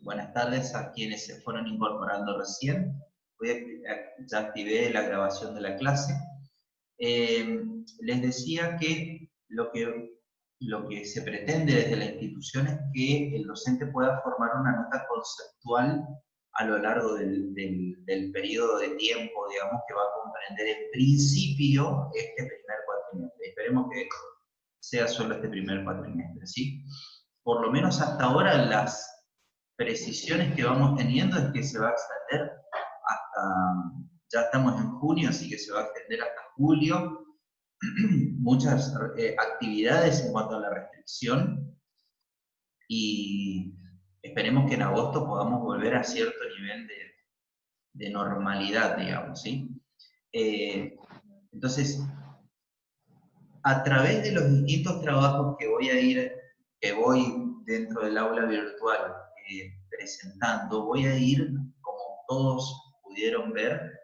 buenas tardes a quienes se fueron incorporando recién. Ya activé la grabación de la clase. Les decía que lo que se pretende desde la institución es que el docente pueda formar una nota conceptual a lo largo del periodo de tiempo, digamos, que va a comprender en principio este primer cuatrimestre. Esperemos que sea solo este primer cuatrimestre, ¿sí? Por lo menos hasta ahora las precisiones que vamos teniendo es que se va a extender hasta, ya estamos en junio, así que se va a extender hasta julio, muchas actividades en cuanto a la restricción, y esperemos que en agosto podamos volver a cierto nivel de normalidad, digamos, ¿sí? Entonces, a través de los distintos trabajos que voy dentro del aula virtual presentando, voy a ir, como todos pudieron ver,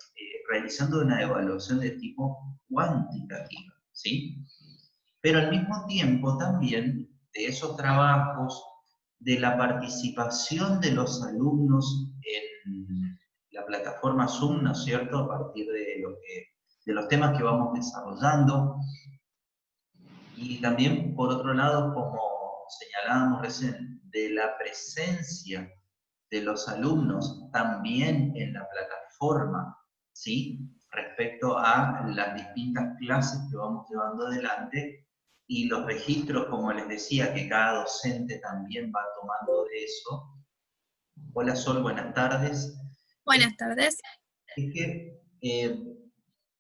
realizando una evaluación de tipo cuantitativa, ¿sí? Pero al mismo tiempo también de esos trabajos, de la participación de los alumnos en la plataforma Zoom, ¿no es cierto?, a partir de los temas que vamos desarrollando. Y también, por otro lado, como señalábamos recién, de la presencia de los alumnos también en la plataforma, ¿sí?, respecto a las distintas clases que vamos llevando adelante, y los registros, como les decía, que cada docente también va tomando de eso. Hola Sol, buenas tardes. Buenas tardes. Es que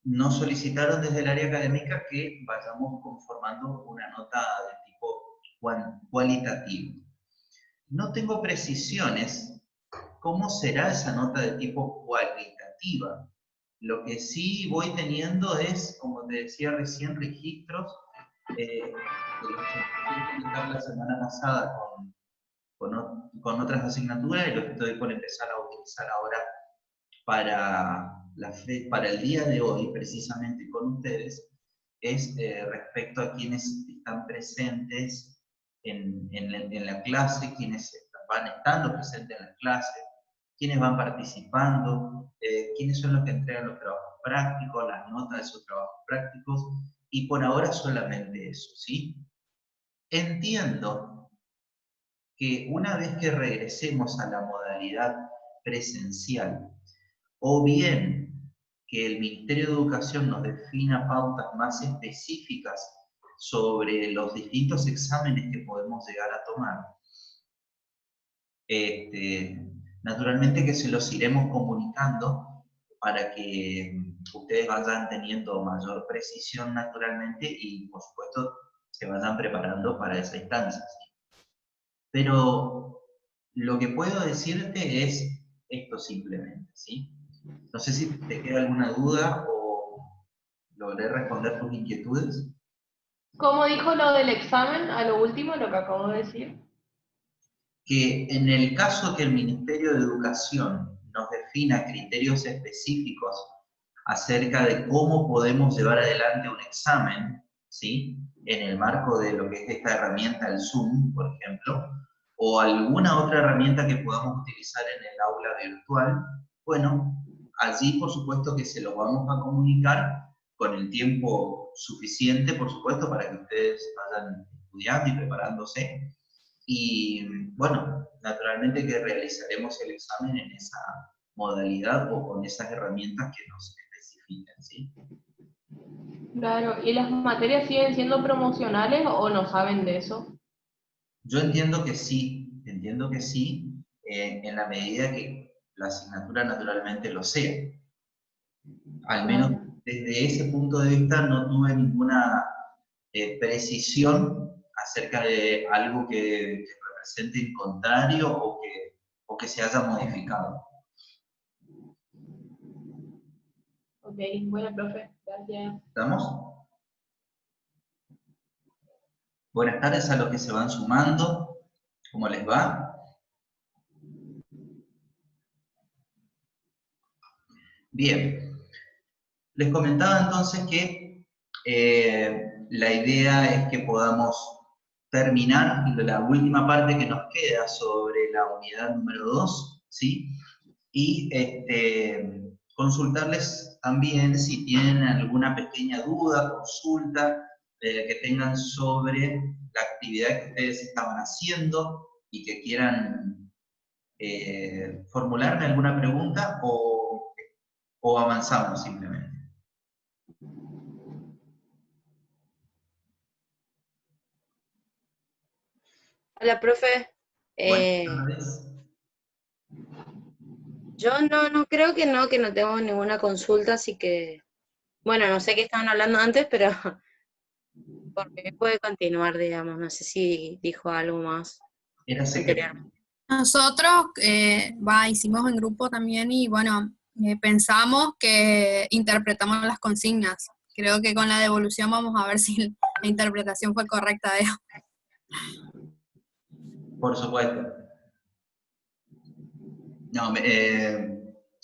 nos solicitaron desde el área académica que vayamos conformando una nota de tipo cualitativo. No tengo precisiones cómo será esa nota de tipo cualitativa. Lo que sí voy teniendo es, como te decía recién, registros de los que estuve utilizando la semana pasada con otras asignaturas, y los que estoy por empezar a utilizar ahora para el día de hoy, precisamente con ustedes, es respecto a quienes están presentes en la clase, quienes van estando presentes en la clase, quienes van participando, quiénes son los que entregan los trabajos prácticos, las notas de esos trabajos prácticos, y por ahora solamente eso, ¿sí? Entiendo que una vez que regresemos a la modalidad presencial, o bien que el Ministerio de Educación nos defina pautas más específicas sobre los distintos exámenes que podemos llegar a tomar, naturalmente que se los iremos comunicando para que ustedes vayan teniendo mayor precisión naturalmente y por supuesto se vayan preparando para esa instancia, ¿sí? Pero lo que puedo decirte es esto simplemente, ¿sí? No sé si te queda alguna duda o logré responder tus inquietudes. ¿Cómo dijo lo del examen a lo último, lo que acabo de decir? Que en el caso que el Ministerio de Educación nos defina criterios específicos acerca de cómo podemos llevar adelante un examen, ¿sí?, en el marco de lo que es esta herramienta, el Zoom, por ejemplo, o alguna otra herramienta que podamos utilizar en el aula virtual, bueno, allí por supuesto que se lo vamos a comunicar con el tiempo suficiente, por supuesto, para que ustedes vayan estudiando y preparándose. Y bueno, naturalmente que realizaremos el examen en esa modalidad o con esas herramientas que nos especifican, ¿sí? Claro, ¿y las materias siguen siendo promocionales o no saben de eso? Yo entiendo que sí, en la medida que la asignatura naturalmente lo sea. Al menos Claro. desde ese punto de vista no tuve ninguna precisión acerca de algo que represente en contrario o que se haya modificado. Ok, bueno, profe, gracias. ¿Estamos? Buenas tardes a los que se van sumando. ¿Cómo les va? Bien. Les comentaba entonces que la idea es que podamos terminar la última parte que nos queda sobre la unidad número 2, ¿sí? Y consultarles también si tienen alguna pequeña duda, consulta que tengan sobre la actividad que ustedes estaban haciendo y que quieran formularme alguna pregunta o avanzamos simplemente. Hola, profe. Buenas tardes. Yo no creo que no tengo ninguna consulta, así que, bueno, no sé qué estaban hablando antes, pero por mí puede continuar, digamos, no sé si dijo algo más Era secreto. anteriormente. Nosotros hicimos en grupo también y bueno, pensamos que interpretamos las consignas. Creo que con la devolución vamos a ver si la interpretación fue correcta de Por supuesto. No,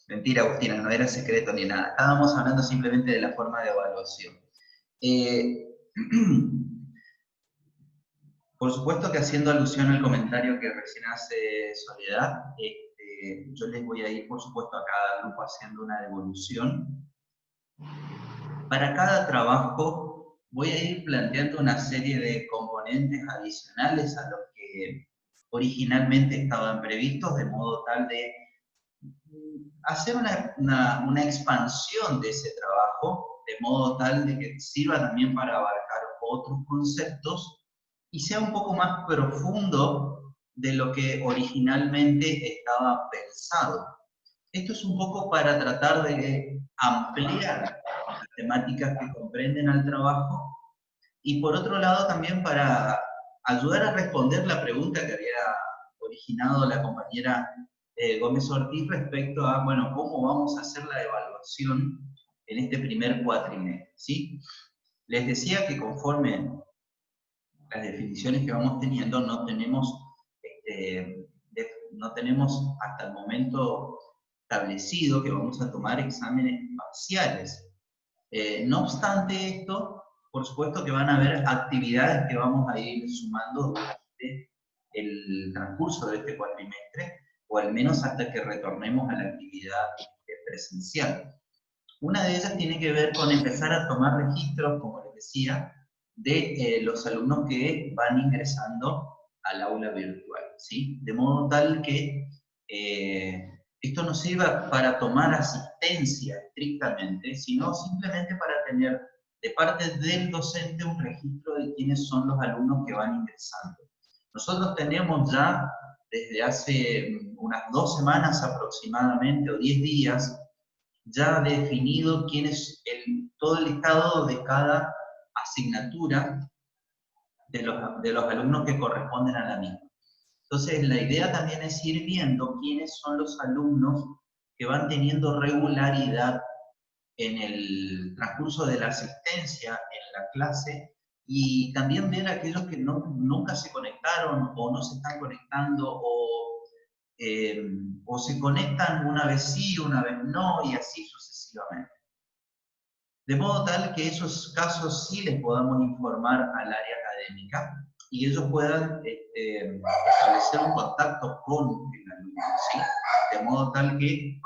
mentira, Agustina, no era secreto ni nada. Estábamos hablando simplemente de la forma de evaluación. Por supuesto que haciendo alusión al comentario que recién hace Soledad, yo les voy a ir, por supuesto, a cada grupo haciendo una devolución. Para cada trabajo voy a ir planteando una serie de componentes adicionales a los que originalmente estaban previstos, de modo tal de hacer una expansión de ese trabajo, de modo tal de que sirva también para abarcar otros conceptos y sea un poco más profundo de lo que originalmente estaba pensado. Esto es un poco para tratar de ampliar las temáticas que comprenden al trabajo y por otro lado también para ayudar a responder la pregunta que había originado la compañera Gómez Ortiz respecto a, bueno, cómo vamos a hacer la evaluación en este primer cuatrimestre, ¿sí? Les decía que conforme las definiciones que vamos teniendo, no tenemos hasta el momento establecido que vamos a tomar exámenes parciales. No obstante esto, por supuesto que van a haber actividades que vamos a ir sumando durante el transcurso de este cuatrimestre, o al menos hasta que retornemos a la actividad presencial. Una de ellas tiene que ver con empezar a tomar registros, como les decía, de los alumnos que van ingresando al aula virtual, ¿sí? De modo tal que esto no sirva para tomar asistencia estrictamente, sino simplemente para tener de parte del docente un registro de quiénes son los alumnos que van ingresando. Nosotros tenemos ya desde hace unas 2 semanas aproximadamente, o 10 días, ya definido quién es todo el listado de cada asignatura de los alumnos que corresponden a la misma. Entonces, la idea también es ir viendo quiénes son los alumnos que van teniendo regularidad en el transcurso de la asistencia en la clase y también ver aquellos que nunca se conectaron o no se están conectando o se conectan una vez sí, una vez no y así sucesivamente. De modo tal que esos casos sí les podamos informar al área académica y ellos puedan establecer un contacto con el alumno, ¿sí? De modo tal que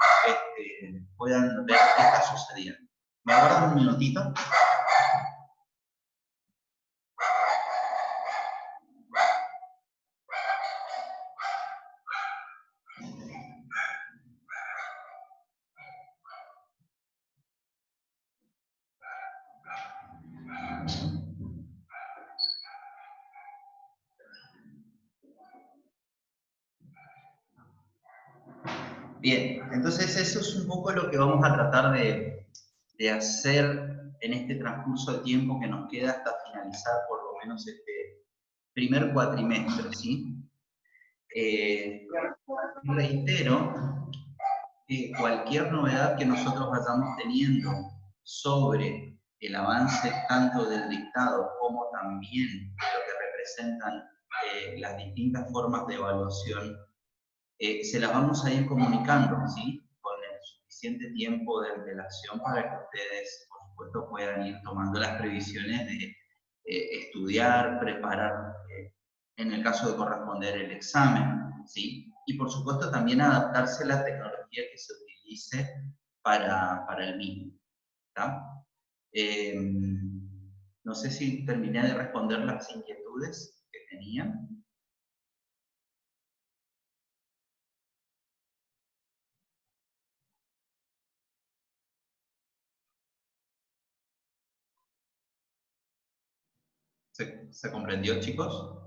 puedan ver qué está sucediendo. ¿Me aguardan un minutito? Bien, entonces eso es un poco lo que vamos a tratar de hacer en este transcurso de tiempo que nos queda hasta finalizar por lo menos este primer cuatrimestre, ¿sí? Reitero que cualquier novedad que nosotros vayamos teniendo sobre el avance tanto del dictado como también de lo que representan las distintas formas de evaluación, se las vamos a ir comunicando, ¿sí? Con el suficiente tiempo de antelación para que ustedes, por supuesto, puedan ir tomando las previsiones de estudiar, preparar, en el caso de corresponder el examen, ¿sí? Y por supuesto también adaptarse a la tecnología que se utilice para el mismo, ¿tá? No sé si terminé de responder las inquietudes que tenían. ¿Se comprendió, chicos?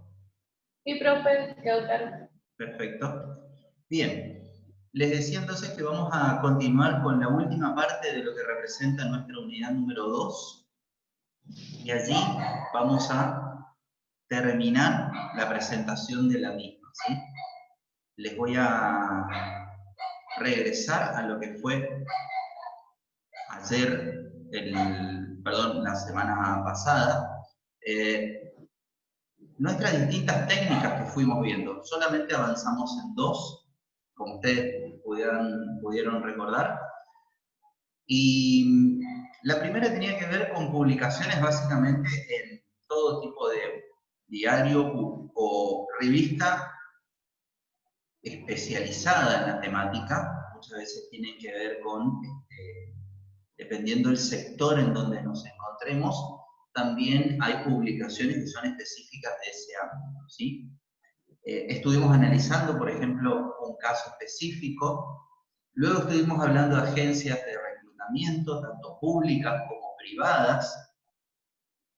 Sí, profe, quedó claro. Perfecto. Bien, les decía entonces que vamos a continuar con la última parte de lo que representa nuestra unidad número 2. Y allí vamos a terminar la presentación de la misma, ¿sí? Les voy a regresar a lo que fue ayer, la semana pasada, nuestras distintas técnicas que fuimos viendo. Solamente avanzamos en 2, como ustedes pudieron recordar. Y la primera tenía que ver con publicaciones básicamente en todo tipo de diario o revista especializada en la temática. Muchas veces tienen que ver con, dependiendo del sector en donde nos encontremos, también hay publicaciones que son específicas de ese ámbito, ¿sí? Estuvimos analizando, por ejemplo, un caso específico. Luego estuvimos hablando de agencias de reclutamiento, tanto públicas como privadas.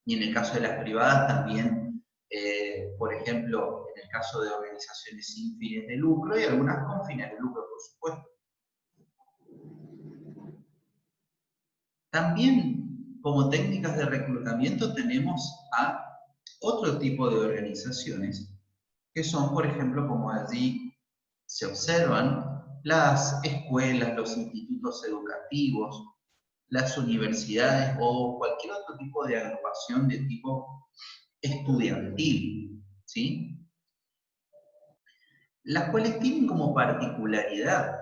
Y en el caso de las privadas también, por ejemplo, en el caso de organizaciones sin fines de lucro y algunas con fines de lucro, por supuesto. También, como técnicas de reclutamiento, tenemos a otro tipo de organizaciones, que son, por ejemplo, como allí se observan, las escuelas, los institutos educativos, las universidades o cualquier otro tipo de agrupación de tipo estudiantil, ¿sí? Las cuales tienen como particularidad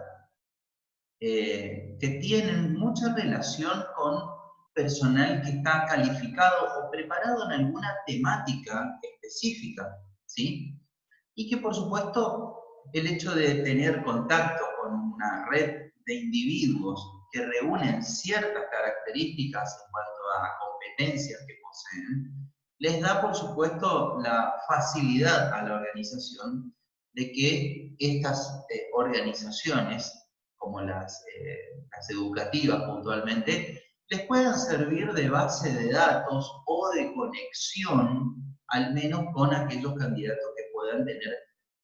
que tienen mucha relación con personal que está calificado o preparado en alguna temática específica, ¿sí? Y que por supuesto el hecho de tener contacto con una red de individuos que reúnen ciertas características en cuanto a competencias que poseen, les da por supuesto la facilidad a la organización de que estas organizaciones, como las educativas puntualmente, les puedan servir de base de datos o de conexión, al menos con aquellos candidatos que puedan tener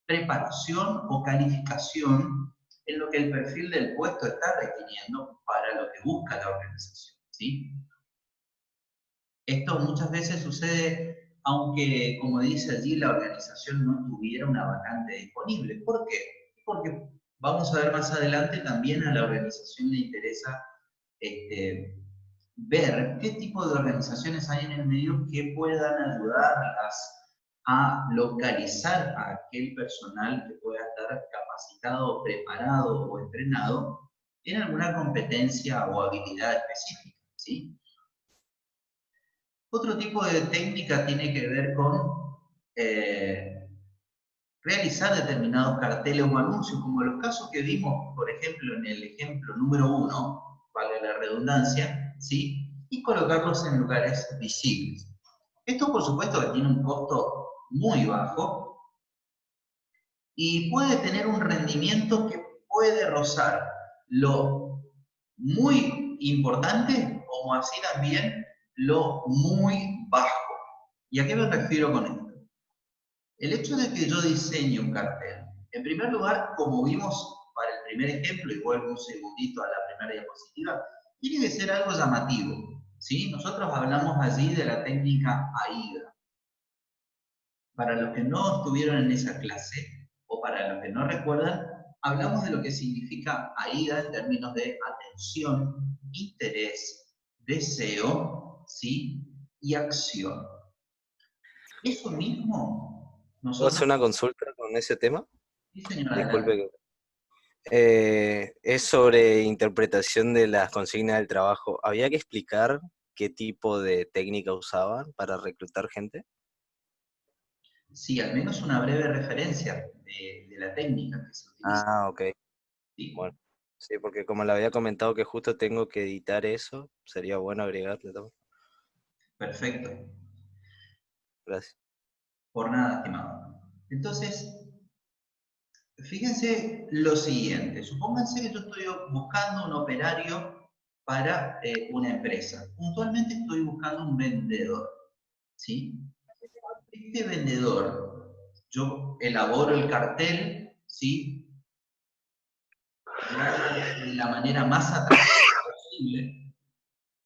preparación o calificación en lo que el perfil del puesto está requiriendo para lo que busca la organización, ¿sí? Esto muchas veces sucede aunque, como dice allí, la organización no tuviera una vacante disponible. ¿Por qué? Porque vamos a ver más adelante, también a la organización le interesa ver qué tipo de organizaciones hay en el medio que puedan ayudarlas a localizar a aquel personal que pueda estar capacitado, preparado o entrenado en alguna competencia o habilidad específica, ¿sí? Otro tipo de técnica tiene que ver con realizar determinados carteles o anuncios, como los casos que vimos, por ejemplo, en el ejemplo número 1, vale la redundancia, ¿sí? Y colocarlos en lugares visibles. Esto, por supuesto, que tiene un costo muy bajo y puede tener un rendimiento que puede rozar lo muy importante, como así también lo muy bajo. ¿Y a qué me refiero con esto? El hecho de que yo diseñe un cartel, en primer lugar, como vimos para el primer ejemplo, y vuelvo un segundito a la primera diapositiva, tiene que ser algo llamativo, ¿sí? Nosotros hablamos allí de la técnica AIDA. Para los que no estuvieron en esa clase, o para los que no recuerdan, hablamos de lo que significa AIDA en términos de atención, interés, deseo, ¿sí? Y acción. Eso mismo, ¿Puedo hacer nosotros... una consulta con ese tema? Sí, señora, Disculpe. adelante. Es sobre interpretación de las consignas del trabajo. ¿Había que explicar qué tipo de técnica usaban para reclutar gente? Sí, al menos una breve referencia de la técnica que se utiliza. Ah, ok. Sí, Bueno, sí, porque como le había comentado que justo tengo que editar eso, sería bueno agregarle todo. perfecto. Gracias. Por nada, estimado. Entonces, fíjense lo siguiente. Supónganse que yo estoy buscando un operario para una empresa. Puntualmente estoy buscando un vendedor. ¿Sí? Este vendedor, yo elaboro el cartel, ¿sí? Lo hago de la manera más atractiva posible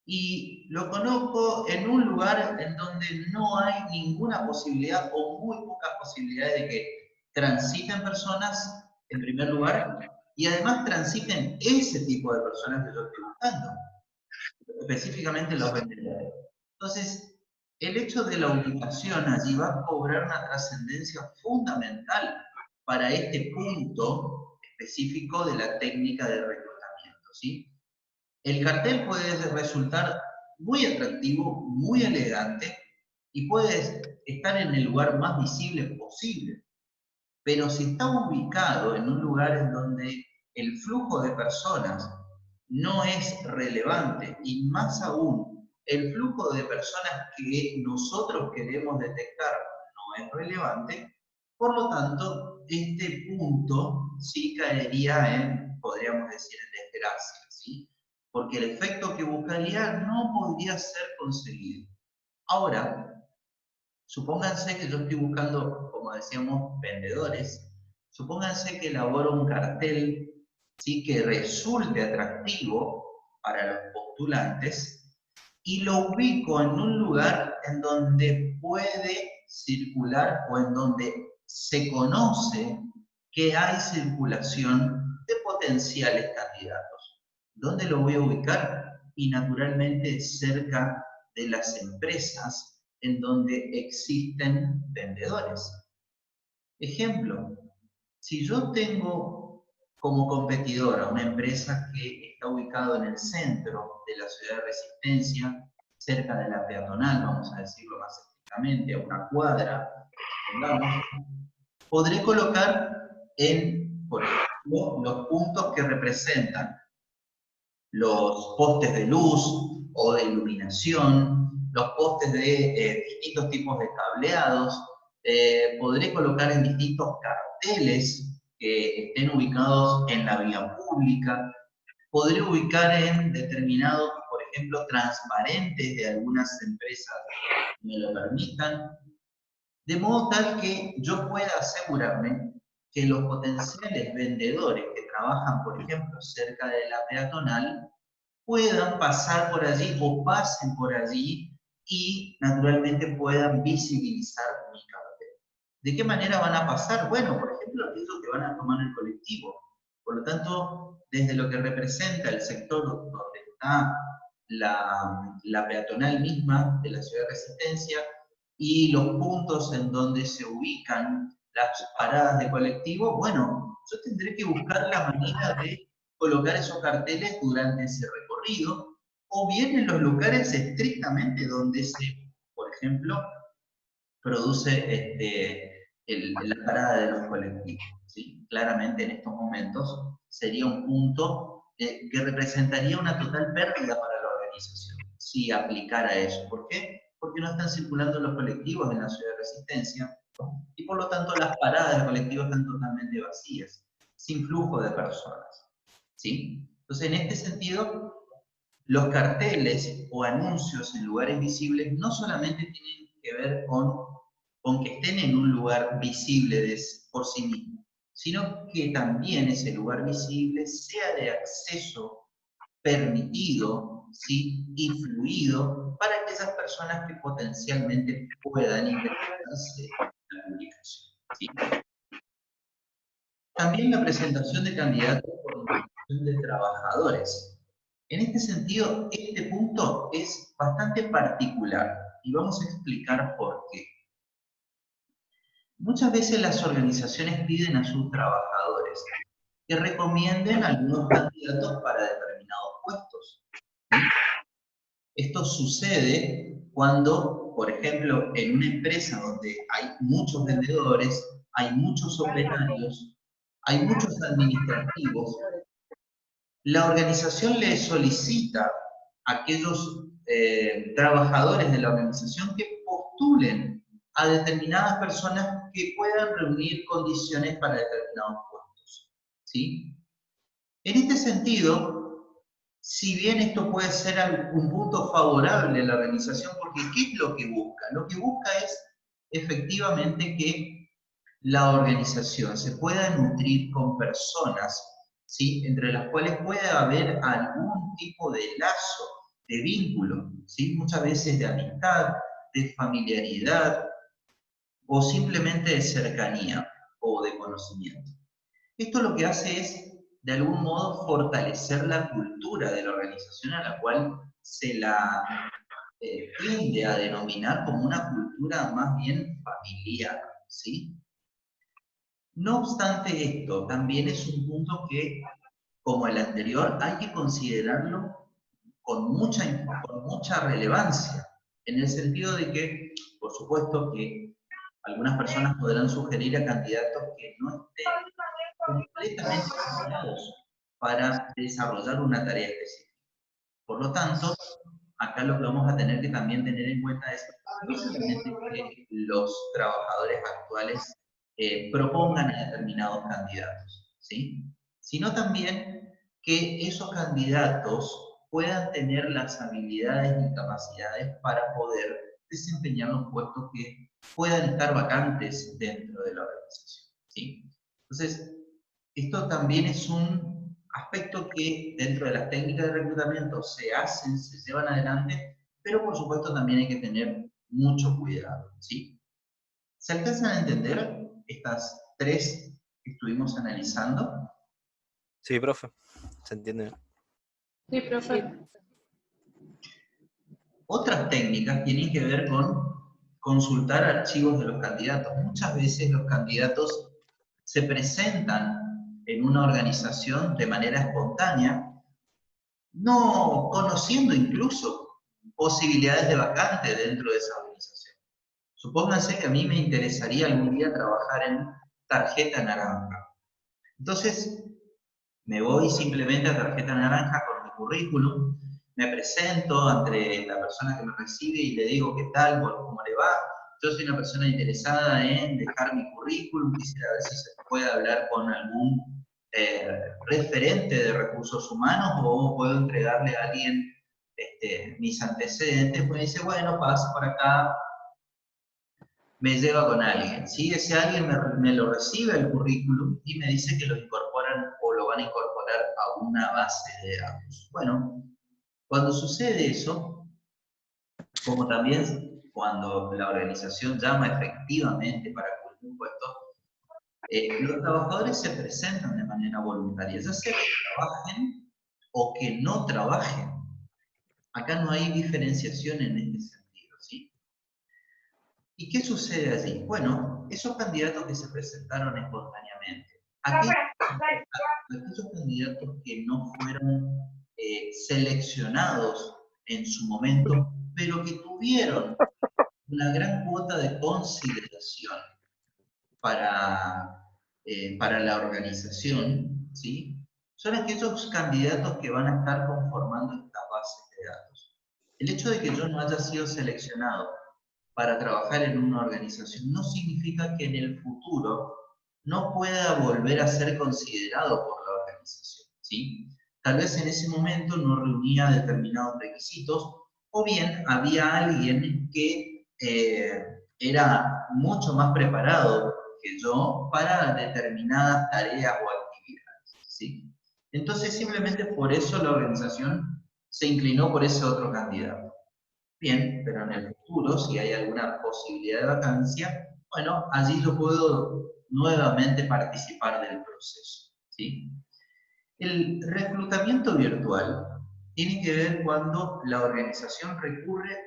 y lo coloco en un lugar en donde no hay ninguna posibilidad o muy pocas posibilidades de que transiten personas en primer lugar y además transiten ese tipo de personas que yo estoy buscando, específicamente los vendedores. Entonces, el hecho de la ubicación allí va a cobrar una trascendencia fundamental para este punto específico de la técnica de reclutamiento, ¿sí? El cartel puede resultar muy atractivo, muy elegante y puede estar en el lugar más visible posible. Pero si está ubicado en un lugar en donde el flujo de personas no es relevante y más aún el flujo de personas que nosotros queremos detectar no es relevante, por lo tanto, este punto sí caería en, podríamos decir, en desgracia, ¿sí? Porque el efecto que buscaría no podría ser conseguido. Ahora, supónganse que yo estoy buscando, como decíamos, vendedores. Supónganse que elaboro un cartel, ¿sí? Que resulte atractivo para los postulantes y lo ubico en un lugar en donde puede circular o en donde se conoce que hay circulación de potenciales candidatos. ¿Dónde lo voy a ubicar? Y naturalmente cerca de las empresas en donde existen vendedores. Ejemplo, si yo tengo como competidora una empresa que está ubicada en el centro de la ciudad de Resistencia, cerca de la peatonal, vamos a decirlo más estrictamente, a una cuadra, pongamos, podré colocar en, por ejemplo, los puntos que representan los postes de luz o de iluminación, los postes de distintos tipos de cableados. Podré colocar en distintos carteles que estén ubicados en la vía pública. Podré ubicar en determinados, por ejemplo, transparentes de algunas empresas que me lo permitan, de modo tal que yo pueda asegurarme que los potenciales vendedores que trabajan, por ejemplo, cerca de la peatonal, puedan pasar por allí o pasen por allí y naturalmente puedan visibilizar mi cartel. ¿De qué manera van a pasar? Bueno, por ejemplo, aquellos que van a tomar el colectivo. Por lo tanto, desde lo que representa el sector donde está la peatonal misma de la ciudad de Resistencia y los puntos en donde se ubican las paradas de colectivo, bueno, yo tendré que buscar la manera de colocar esos carteles durante ese recorrido, o bien en los lugares estrictamente donde se, por ejemplo, produce la parada de los colectivos, ¿sí? Claramente en estos momentos sería un punto que representaría una total pérdida para la organización, si aplicara eso. ¿Por qué? Porque no están circulando los colectivos en la ciudad de Resistencia, y por lo tanto las paradas de colectivos están totalmente vacías, sin flujo de personas, ¿sí? Entonces, en este sentido, los carteles o anuncios en lugares visibles no solamente tienen que ver con que estén en un lugar visible por sí mismo, sino que también ese lugar visible sea de acceso permitido, ¿sí? Y fluido para aquellas personas que potencialmente puedan interesarse en la publicación, ¿sí? También la presentación de candidatos por invitación de trabajadores. En este sentido, este punto es bastante particular y vamos a explicar por qué. Muchas veces las organizaciones piden a sus trabajadores que recomienden algunos candidatos para determinados puestos, ¿sí? Esto sucede cuando, por ejemplo, en una empresa donde hay muchos vendedores, hay muchos operarios, hay muchos administrativos, la organización le solicita a aquellos trabajadores de la organización que postulen a determinadas personas que puedan reunir condiciones para determinados puestos, ¿sí? En este sentido, si bien esto puede ser un punto favorable a la organización, porque ¿qué es lo que busca? Lo que busca es efectivamente que la organización se pueda nutrir con personas, ¿sí? Entre las cuales pueda haber algún tipo de lazo, de vínculo, ¿sí? Muchas veces de amistad, de familiaridad, o simplemente de cercanía o de conocimiento. Esto lo que hace es, de algún modo, fortalecer la cultura de la organización a la cual se la tiende a denominar como una cultura más bien familiar, ¿sí? No obstante esto, también es un punto que, como el anterior, hay que considerarlo con mucha relevancia, en el sentido de que, por supuesto, que algunas personas podrán sugerir a candidatos que no estén completamente preparados para desarrollar una tarea específica. Por lo tanto, acá lo que vamos a tener que también tener en cuenta es no solamente que los trabajadores actuales propongan a determinados candidatos, ¿sí? Sino también que esos candidatos puedan tener las habilidades y capacidades para poder desempeñar los puestos que puedan estar vacantes dentro de la organización, ¿sí? Entonces, esto también es un aspecto que dentro de las técnicas de reclutamiento se hacen, se llevan adelante, pero por supuesto también hay que tener mucho cuidado, ¿sí? ¿Se alcanzan a entender estas tres que estuvimos analizando? Sí, profe, se entiende. Sí, profe. Otras técnicas tienen que ver con consultar archivos de los candidatos. Muchas veces los candidatos se presentan en una organización de manera espontánea, no conociendo incluso posibilidades de vacante dentro de esa organización. Supónganse que a mí me interesaría algún día trabajar en tarjeta naranja. Entonces, me voy simplemente a tarjeta naranja con mi currículum, me presento ante la persona que me recibe y le digo qué tal, cómo le va. Yo soy una persona interesada en dejar mi currículum, quisiera ver si se puede hablar con algún referente de recursos humanos o puedo entregarle a alguien mis antecedentes. Pues dice, bueno, pasa por acá, me lleva con alguien, ¿sí? Ese alguien me lo recibe el currículum y me dice que lo incorporan o lo van a incorporar a una base de datos. Bueno, cuando sucede eso, como también cuando la organización llama efectivamente para cubrir un puesto, los trabajadores se presentan de manera voluntaria, ya sea que trabajen o que no trabajen. Acá no hay diferenciación en este sentido, ¿sí? ¿Y qué sucede allí? Bueno, esos candidatos que se presentaron espontáneamente, aquellos candidatos que no fueron seleccionados en su momento, pero que tuvieron una gran cuota de consideración para la organización, ¿sí? Son aquellos candidatos que van a estar conformando estas bases de datos. El hecho de que yo no haya sido seleccionado para trabajar en una organización no significa que en el futuro no pueda volver a ser considerado por la organización, ¿sí? Tal vez en ese momento no reunía determinados requisitos, o bien había alguien que era mucho más preparado que yo para determinadas tareas o actividades, ¿sí? Entonces simplemente por eso la organización se inclinó por ese otro candidato. Bien, pero en el futuro, si hay alguna posibilidad de vacancia, bueno, allí yo puedo nuevamente participar del proceso, ¿sí? El reclutamiento virtual tiene que ver cuando la organización recurre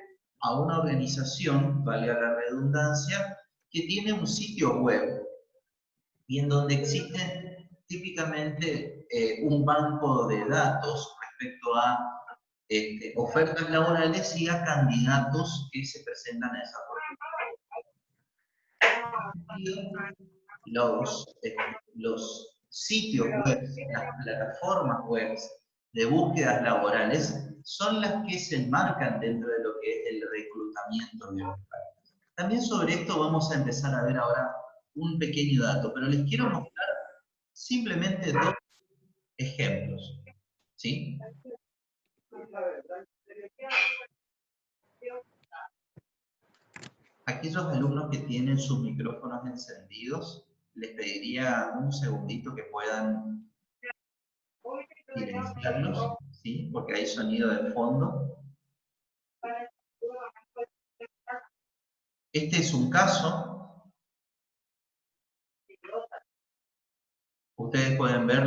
a una organización, valga la redundancia, que tiene un sitio web y en donde existe típicamente un banco de datos respecto a ofertas laborales y a candidatos que se presentan a esa oportunidad. Los sitios web, las plataformas web de búsquedas laborales son las que se enmarcan dentro de lo que es el reclutamiento virtual. También sobre esto vamos a empezar a ver ahora un pequeño dato, pero les quiero mostrar simplemente dos ejemplos, ¿sí? Aquellos alumnos que tienen sus micrófonos encendidos, les pediría un segundito que puedan silenciarlos, ¿sí? Porque hay sonido de fondo. Este es un caso. Ustedes pueden ver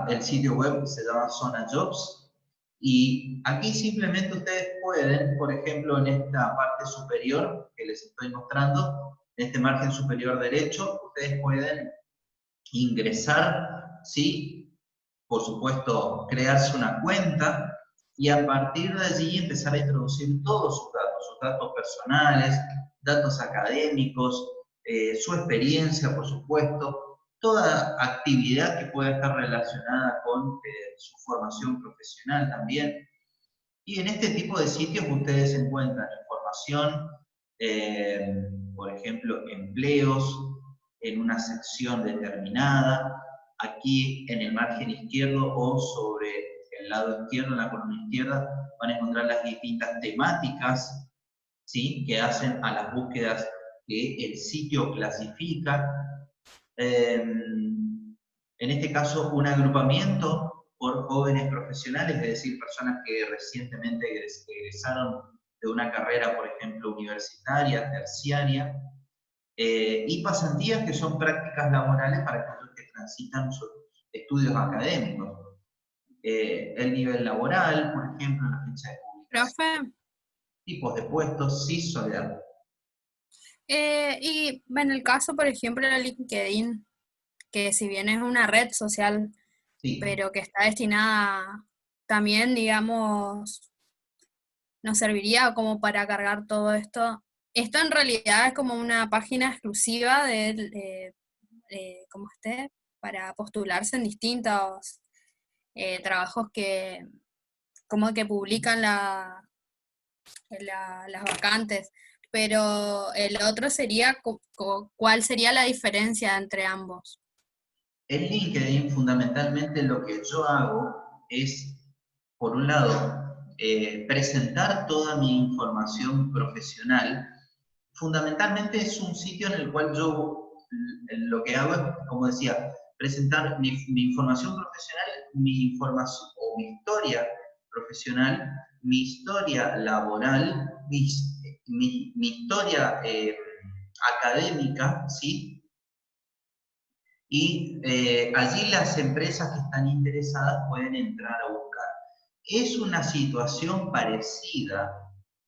el sitio web, se llama Zona Jobs. Y aquí simplemente ustedes pueden, por ejemplo, en esta parte superior que les estoy mostrando, en este margen superior derecho, ustedes pueden ingresar, ¿sí? Por supuesto, crearse una cuenta y a partir de allí empezar a introducir todos sus datos personales, datos académicos, su experiencia, por supuesto, toda actividad que pueda estar relacionada con su formación profesional también. Y en este tipo de sitios ustedes encuentran información, por ejemplo, empleos en una sección determinada, aquí en el margen izquierdo o sobre el lado izquierdo, en la columna izquierda, van a encontrar las distintas temáticas, ¿sí?, que hacen a las búsquedas que el sitio clasifica. En este caso, un agrupamiento por jóvenes profesionales, es decir, personas que recientemente egresaron de una carrera, por ejemplo, universitaria, terciaria, y pasantías, que son prácticas laborales para aquellos que transitan sus estudios académicos. El nivel laboral, por ejemplo, la fecha de publicación. Profe, Tipos de puestos, sí, Soledad. y en el caso, por ejemplo, de LinkedIn, que si bien es una red social, Sí. pero que está destinada también, digamos, nos serviría como para cargar todo esto. Esto en realidad es como una página exclusiva como para postularse en distintos trabajos que como que publican las vacantes. Pero el otro sería, ¿cuál sería la diferencia entre ambos? En LinkedIn, fundamentalmente, lo que yo hago es, por un lado, presentar toda mi información profesional. Fundamentalmente es un sitio en el cual yo lo que hago es, como decía, presentar mi información profesional, mi información o mi historia profesional, mi historia laboral, mi historia académica, ¿sí? Y allí las empresas que están interesadas pueden entrar a buscar. Es una situación parecida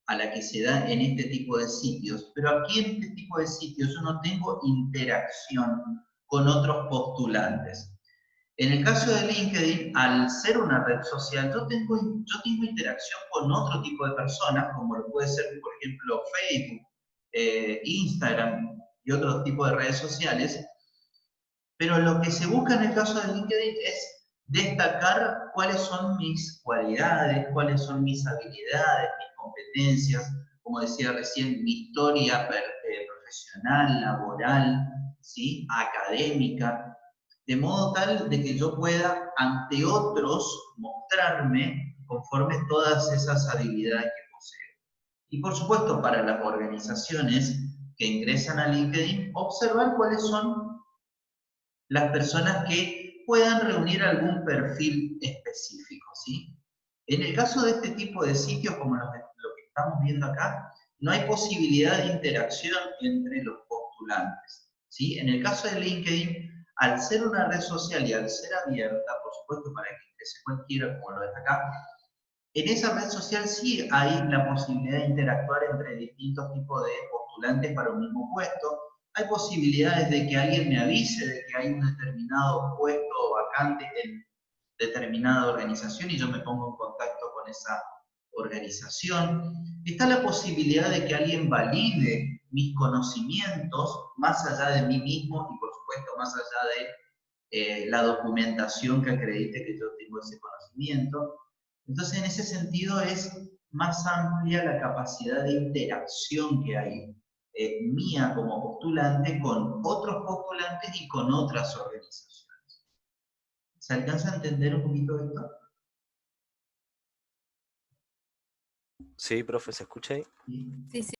a la que se da en este tipo de sitios, pero aquí en este tipo de sitios yo no tengo interacción con otros postulantes. En el caso de LinkedIn, al ser una red social, yo tengo interacción con otro tipo de personas, como lo puede ser, por ejemplo, Facebook, Instagram y otros tipos de redes sociales. Pero lo que se busca en el caso de LinkedIn es destacar cuáles son mis cualidades, cuáles son mis habilidades, mis competencias, como decía recién, mi historia profesional, laboral, ¿sí?, académica, de modo tal de que yo pueda ante otros mostrarme conforme todas esas habilidades que poseo. Y por supuesto, para las organizaciones que ingresan a LinkedIn, observar cuáles son las personas que puedan reunir algún perfil específico, ¿sí? En el caso de este tipo de sitios, como lo que estamos viendo acá, no hay posibilidad de interacción entre los postulantes, ¿sí? En el caso de LinkedIn, al ser una red social y al ser abierta, por supuesto, para que ingrese cualquiera, como lo ves acá, en esa red social sí hay la posibilidad de interactuar entre distintos tipos de postulantes para un mismo puesto. Hay posibilidades de que alguien me avise de que hay un determinado puesto vacante en determinada organización y yo me pongo en contacto organización, está la posibilidad de que alguien valide mis conocimientos más allá de mí mismo y por supuesto más allá de la documentación que acredite que yo tengo ese conocimiento. Entonces, en ese sentido es más amplia la capacidad de interacción que hay mía como postulante con otros postulantes y con otras organizaciones. ¿Se alcanza a entender un poquito esto? Sí, profe, ¿se escucha ahí? Sí. Sí, sí.